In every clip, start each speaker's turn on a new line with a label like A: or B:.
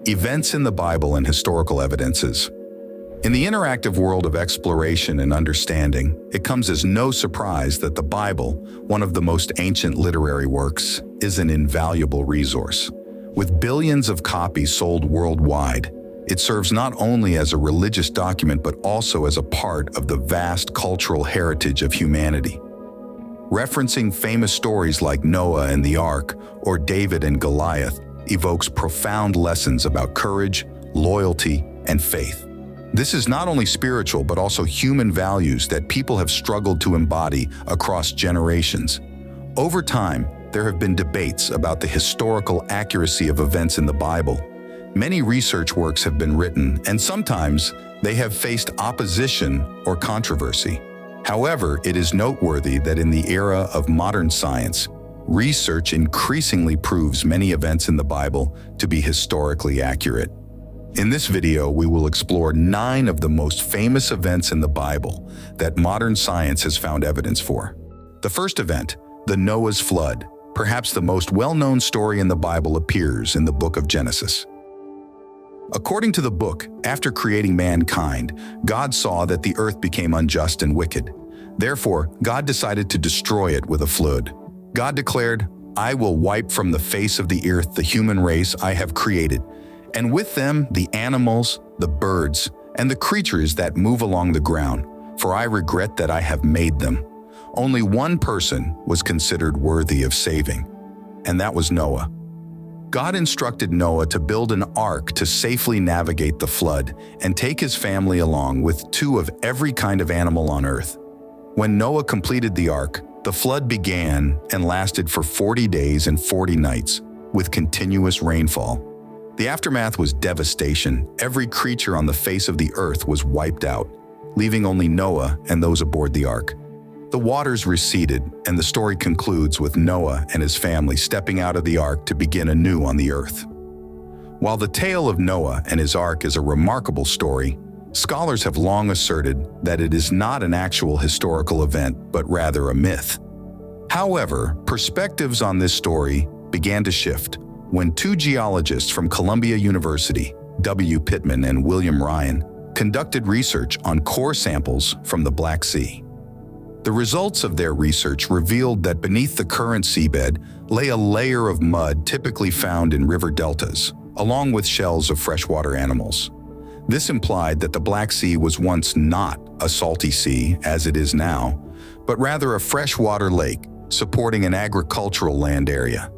A: Events in the Bible and Historical Evidences. In the interactive world of exploration and understanding, it comes as no surprise that the Bible, one of the most ancient literary works, is an invaluable resource. With billions of copies sold worldwide, it serves not only as a religious document but also as a part of the vast cultural heritage of humanity. Referencing famous stories like Noah and the Ark or David and Goliath evokes profound lessons about courage, loyalty, and faith. This is not only spiritual but also human values that people have struggled to embody across generations. Over time, there have been debates about the historical accuracy of events in the Bible. Many research works have been written, and sometimes they have faced opposition or controversy. However, it is noteworthy that in the era of modern science, research increasingly proves many events in the Bible to be historically accurate. In this video, we will explore 9 of the most famous events in the Bible that modern science has found evidence for. The first event, the Noah's flood, perhaps the most well-known story in the Bible, appears in the book of Genesis. According to the book, after creating mankind, God saw that the earth became unjust and wicked. Therefore, God decided to destroy it with a flood. God declared, "I will wipe from the face of the earth the human race I have created, and with them the animals, the birds, and the creatures that move along the ground, for I regret that I have made them." Only one person was considered worthy of saving, and that was Noah. God instructed Noah to build an ark to safely navigate the flood and take his family along with 2 of every kind of animal on earth. When Noah completed the ark, the flood began and lasted for 40 days and 40 nights, with continuous rainfall. The aftermath was devastation. Every creature on the face of the earth was wiped out, leaving only Noah and those aboard the ark. The waters receded, and the story concludes with Noah and his family stepping out of the ark to begin anew on the earth. While the tale of Noah and his ark is a remarkable story, scholars have long asserted that it is not an actual historical event, but rather a myth. However, perspectives on this story began to shift when 2 geologists from Columbia University, W. Pittman and William Ryan, conducted research on core samples from the Black Sea. The results of their research revealed that beneath the current seabed lay a layer of mud typically found in river deltas, along with shells of freshwater animals. This implied that the Black Sea was once not a salty sea, as it is now, but rather a freshwater lake supporting an agricultural land area.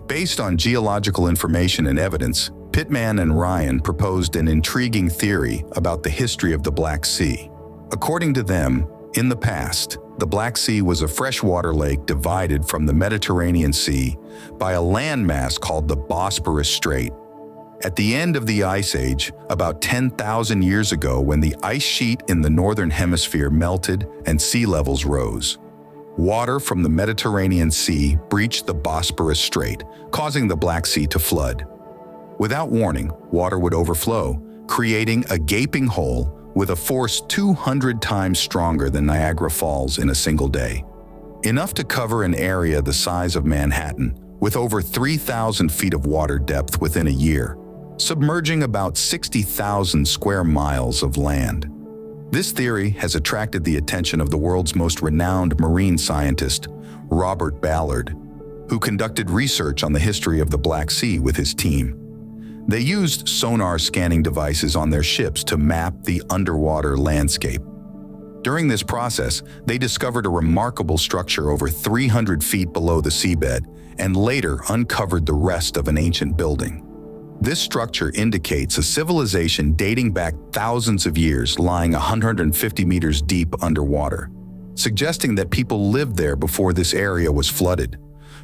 A: Based on geological information and evidence, Pittman and Ryan proposed an intriguing theory about the history of the Black Sea. According to them, in the past, the Black Sea was a freshwater lake divided from the Mediterranean Sea by a landmass called the Bosporus Strait. At the end of the Ice Age, about 10,000 years ago, when the ice sheet in the northern hemisphere melted and sea levels rose, water from the Mediterranean Sea breached the Bosporus Strait, causing the Black Sea to flood. Without warning, water would overflow, creating a gaping hole with a force 200 times stronger than Niagara Falls in a single day. Enough to cover an area the size of Manhattan, with over 3,000 feet of water depth within a year, submerging about 60,000 square miles of land. This theory has attracted the attention of the world's most renowned marine scientist, Robert Ballard, who conducted research on the history of the Black Sea with his team. They used sonar scanning devices on their ships to map the underwater landscape. During this process, they discovered a remarkable structure over 300 feet below the seabed and later uncovered the rest of an ancient building. This structure indicates a civilization dating back thousands of years, lying 150 meters deep underwater, suggesting that people lived there before this area was flooded.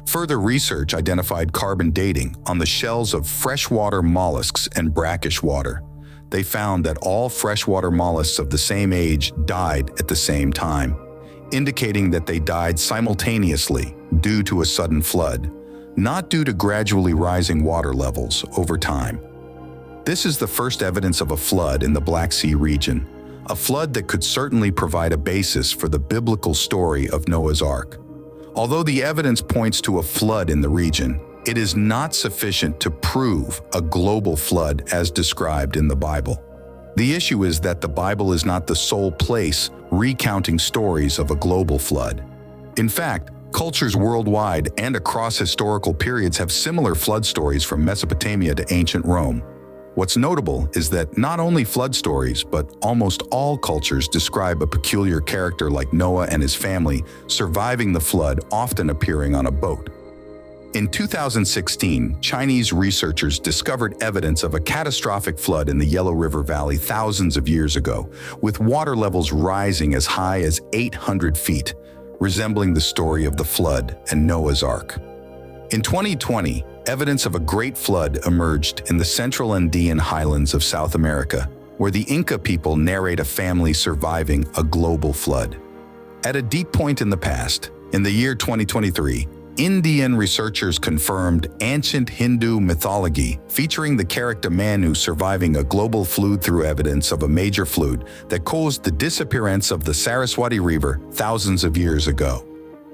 A: Further research identified carbon dating on the shells of freshwater mollusks and brackish water. They found that all freshwater mollusks of the same age died at the same time, indicating that they died simultaneously due to a sudden flood, not due to gradually rising water levels over time. This is the first evidence of a flood in the Black Sea region, a flood that could certainly provide a basis for the biblical story of Noah's Ark. Although the evidence points to a flood in the region, it is not sufficient to prove a global flood as described in the Bible. The issue is that the Bible is not the sole place recounting stories of a global flood. In fact, cultures worldwide and across historical periods have similar flood stories from Mesopotamia to ancient Rome. What's notable is that not only flood stories, but almost all cultures describe a peculiar character like Noah and his family surviving the flood, often appearing on a boat. In 2016, Chinese researchers discovered evidence of a catastrophic flood in the Yellow River Valley thousands of years ago, with water levels rising as high as 800 feet, resembling the story of the flood and Noah's Ark. In 2020, evidence of a great flood emerged in the central Andean highlands of South America, where the Inca people narrate a family surviving a global flood. At a deep point in the past, in the year 2023, Indian researchers confirmed ancient Hindu mythology featuring the character Manu surviving a global flood through evidence of a major flood that caused the disappearance of the Saraswati River thousands of years ago.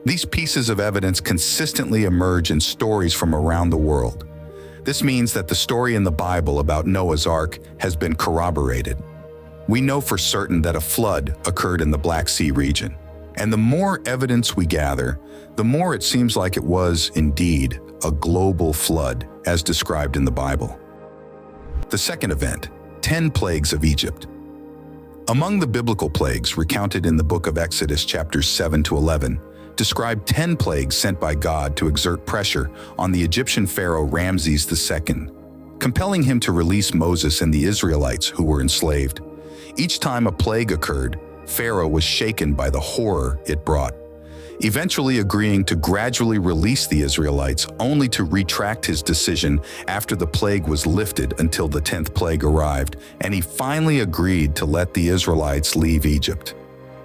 A: These pieces of evidence consistently emerge in stories from around the world. This means that the story in the Bible about Noah's Ark has been corroborated. We know for certain that a flood occurred in the Black Sea region. And the more evidence we gather, the more it seems like it was, indeed, a global flood, as described in the Bible. The second event, 10 plagues of Egypt. Among the biblical plagues recounted in the book of Exodus chapters 7 to 11, describe 10 plagues sent by God to exert pressure on the Egyptian pharaoh Ramses II, compelling him to release Moses and the Israelites who were enslaved. Each time a plague occurred, Pharaoh was shaken by the horror it brought, eventually agreeing to gradually release the Israelites, only to retract his decision after the plague was lifted until the 10th plague arrived, and he finally agreed to let the Israelites leave Egypt.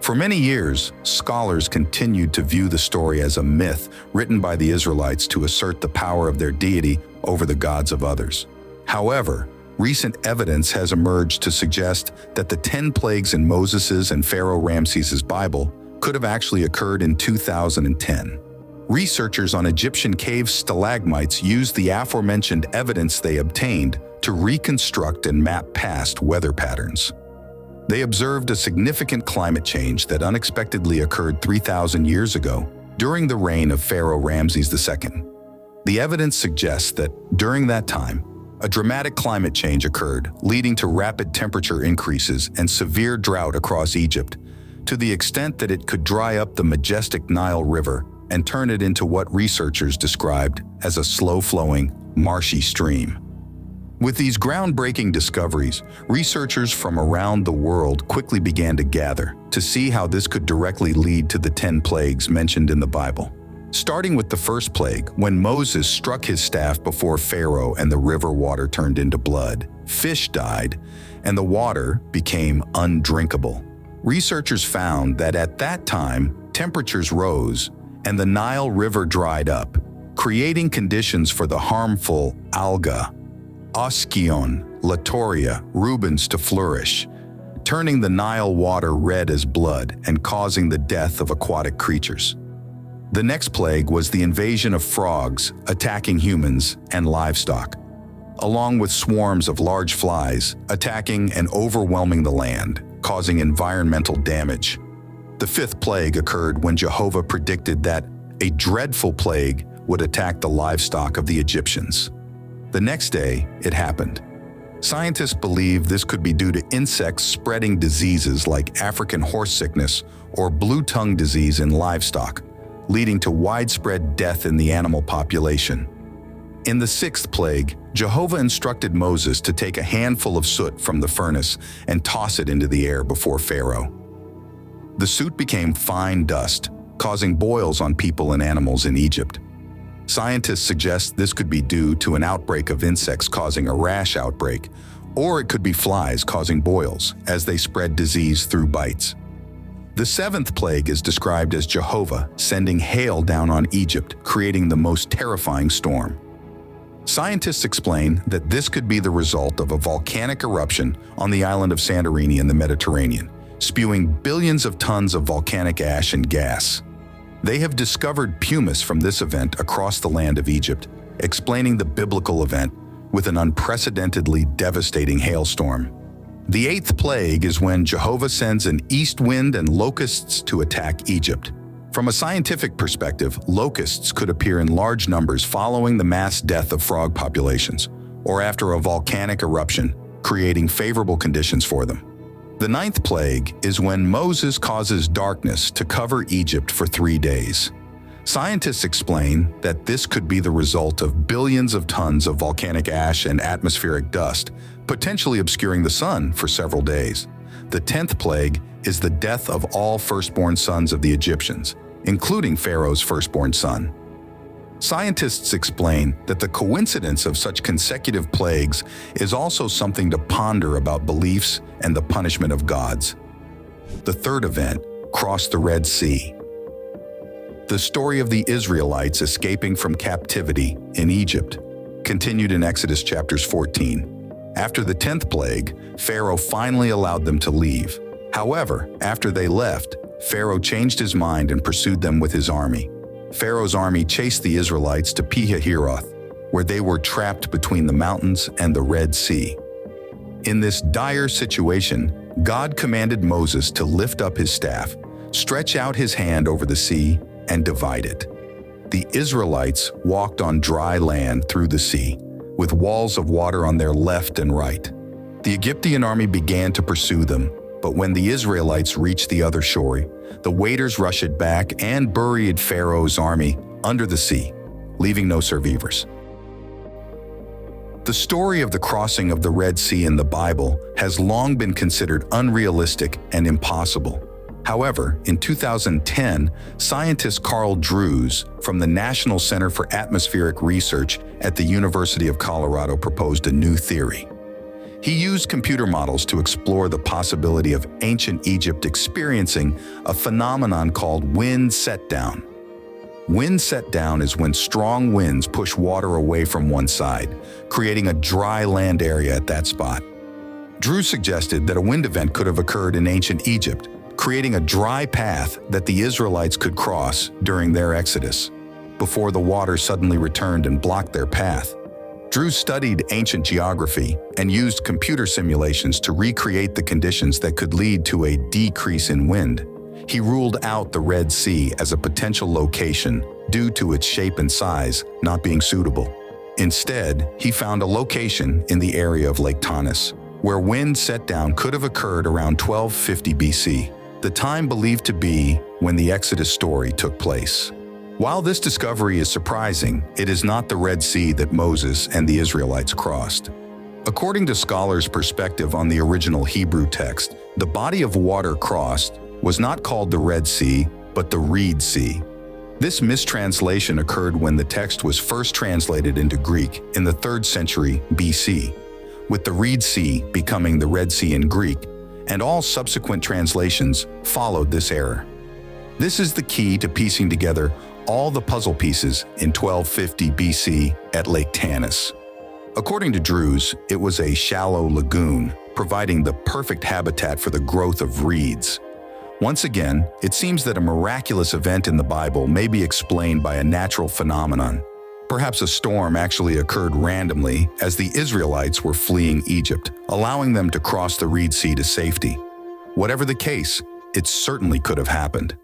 A: For many years, scholars continued to view the story as a myth written by the Israelites to assert the power of their deity over the gods of others. However, recent evidence has emerged to suggest that the 10 plagues in Moses's and Pharaoh Ramses' Bible could have actually occurred in 2010. Researchers on Egyptian cave stalagmites used the aforementioned evidence they obtained to reconstruct and map past weather patterns. They observed a significant climate change that unexpectedly occurred 3,000 years ago during the reign of Pharaoh Ramses II. The evidence suggests that during that time, a dramatic climate change occurred, leading to rapid temperature increases and severe drought across Egypt, to the extent that it could dry up the majestic Nile River and turn it into what researchers described as a slow-flowing, marshy stream. With these groundbreaking discoveries, researchers from around the world quickly began to gather to see how this could directly lead to the 10 plagues mentioned in the Bible. Starting with the first plague, when Moses struck his staff before Pharaoh and the river water turned into blood, fish died, and the water became undrinkable. Researchers found that at that time, temperatures rose and the Nile River dried up, creating conditions for the harmful alga, Oskion, Latoria, rubens to flourish, turning the Nile water red as blood and causing the death of aquatic creatures. The next plague was the invasion of frogs attacking humans and livestock, along with swarms of large flies attacking and overwhelming the land, causing environmental damage. The fifth plague occurred when Jehovah predicted that a dreadful plague would attack the livestock of the Egyptians. The next day, it happened. Scientists believe this could be due to insects spreading diseases like African horse sickness or blue tongue disease in livestock, leading to widespread death in the animal population. In the sixth plague, Jehovah instructed Moses to take a handful of soot from the furnace and toss it into the air before Pharaoh. The soot became fine dust, causing boils on people and animals in Egypt. Scientists suggest this could be due to an outbreak of insects causing a rash outbreak, or it could be flies causing boils as they spread disease through bites. The seventh plague is described as Jehovah sending hail down on Egypt, creating the most terrifying storm. Scientists explain that this could be the result of a volcanic eruption on the island of Santorini in the Mediterranean, spewing billions of tons of volcanic ash and gas. They have discovered pumice from this event across the land of Egypt, explaining the biblical event with an unprecedentedly devastating hailstorm. The eighth plague is when Jehovah sends an east wind and locusts to attack Egypt. From a scientific perspective, locusts could appear in large numbers following the mass death of frog populations, or after a volcanic eruption, creating favorable conditions for them. The ninth plague is when Moses causes darkness to cover Egypt for 3 days. Scientists explain that this could be the result of billions of tons of volcanic ash and atmospheric dust, potentially obscuring the sun for several days. The 10th plague is the death of all firstborn sons of the Egyptians, including Pharaoh's firstborn son. Scientists explain that the coincidence of such consecutive plagues is also something to ponder about beliefs and the punishment of gods. The third event, cross the Red Sea. The story of the Israelites escaping from captivity in Egypt continued in Exodus chapters 14. After the 10th plague, Pharaoh finally allowed them to leave. However, after they left, Pharaoh changed his mind and pursued them with his army. Pharaoh's army chased the Israelites to Pi-hahiroth, where they were trapped between the mountains and the Red Sea. In this dire situation, God commanded Moses to lift up his staff, stretch out his hand over the sea, and divide it. The Israelites walked on dry land through the sea, with walls of water on their left and right. The Egyptian army began to pursue them, but when the Israelites reached the other shore, the waders rushed back and buried Pharaoh's army under the sea, leaving no survivors. The story of the crossing of the Red Sea in the Bible has long been considered unrealistic and impossible. However, in 2010, scientist Carl Drews from the National Center for Atmospheric Research at the University of Colorado proposed a new theory. He used computer models to explore the possibility of ancient Egypt experiencing a phenomenon called wind set-down. Wind set-down is when strong winds push water away from one side, creating a dry land area at that spot. Drews suggested that a wind event could have occurred in ancient Egypt, creating a dry path that the Israelites could cross during their exodus, before the water suddenly returned and blocked their path. Drews studied ancient geography and used computer simulations to recreate the conditions that could lead to a decrease in wind. He ruled out the Red Sea as a potential location due to its shape and size not being suitable. Instead, he found a location in the area of Lake Tanis, where wind set-down could have occurred around 1250 BC, the time believed to be when the Exodus story took place. While this discovery is surprising, it is not the Red Sea that Moses and the Israelites crossed. According to scholars' perspective on the original Hebrew text, the body of water crossed was not called the Red Sea, but the Reed Sea. This mistranslation occurred when the text was first translated into Greek in the 3rd century BC, with the Reed Sea becoming the Red Sea in Greek, and all subsequent translations followed this error. This is the key to piecing together all the puzzle pieces in 1250 BC at Lake Tanis. According to Drews, it was a shallow lagoon, providing the perfect habitat for the growth of reeds. Once again, it seems that a miraculous event in the Bible may be explained by a natural phenomenon. Perhaps a storm actually occurred randomly as the Israelites were fleeing Egypt, allowing them to cross the Reed Sea to safety. Whatever the case, it certainly could have happened.